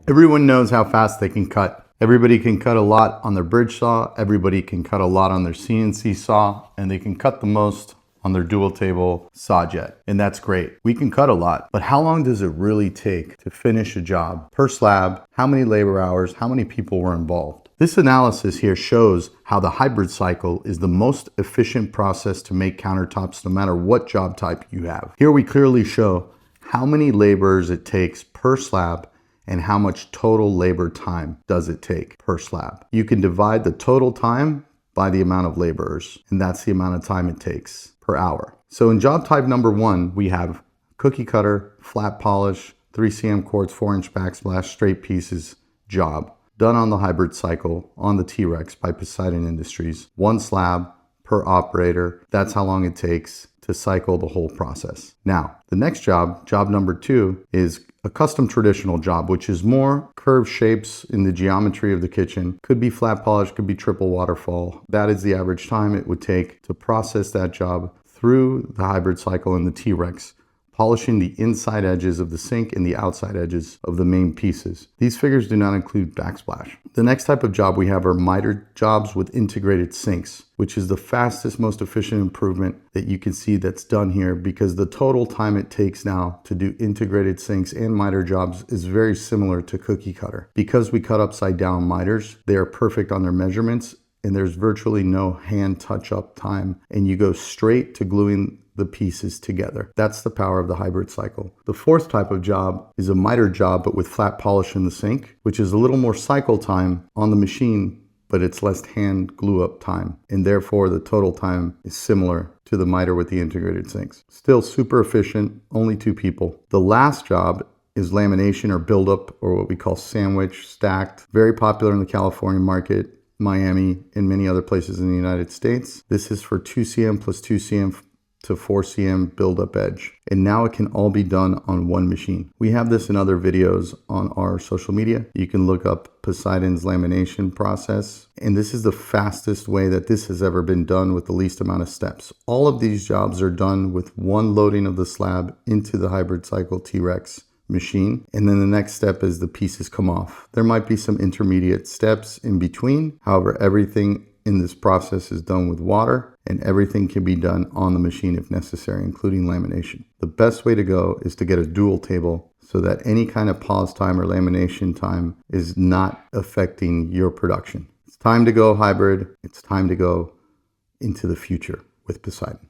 Everyone knows how fast they can cut. Everybody can cut a lot on their bridge saw, everybody can cut a lot on their CNC saw, and they can cut the most on their dual table saw jet. And that's great. We can cut a lot, but how long does it really take to finish a job per slab? How many labor hours? How many people were involved? This analysis here shows how the hybrid cycle is the most efficient process to make countertops no matter what job type you have. Here we clearly show how many laborers it takes per slab and how much total labor time does it take per slab. You can divide the total time by the amount of laborers, and that's the amount of time it takes per hour. So in job type number 1, we have cookie cutter, flat polish, 3cm quartz, 4-inch backsplash, straight pieces job done on the hybrid cycle on the T-Rex by Poseidon Industries. 1 slab per operator. That's how long it takes to cycle the whole process. Now, the next job, job number 2, is a custom traditional job, which is more curved shapes in the geometry of the kitchen. Could be flat polish, could be triple waterfall. That is the average time it would take to process that job through the hybrid cycle in the T-Rex, polishing the inside edges of the sink and the outside edges of the main pieces. These figures do not include backsplash. The next type of job we have are miter jobs with integrated sinks, which is the fastest, most efficient improvement that you can see that's done here, because the total time it takes now to do integrated sinks and miter jobs is very similar to cookie cutter. Because we cut upside down miters, they are perfect on their measurements, and there's virtually no hand touch-up time, and you go straight to gluing the pieces together. That's the power of the hybrid cycle. The fourth type of job is a miter job, but with flat polish in the sink, which is a little more cycle time on the machine, but it's less hand glue up time, and therefore the total time is similar to the miter with the integrated sinks. Still super efficient, only 2 people. The last job is lamination or buildup, or what we call sandwich stacked. Very popular in the California market, Miami, and many other places in the United States. This is for 2cm plus 2cm to 4cm build-up edge. And now it can all be done on one machine. We have this in other videos on our social media. You can look up Poseidon's lamination process. And this is the fastest way that this has ever been done with the least amount of steps. All of these jobs are done with one loading of the slab into the hybrid cycle T-Rex machine, and then the next step is the pieces come off. There might be some intermediate steps in between. However, everything in this process is done with water, and everything can be done on the machine if necessary, including lamination. The best way to go is to get a dual table so that any kind of pause time or lamination time is not affecting your production. It's time to go hybrid. It's time to go into the future with Poseidon.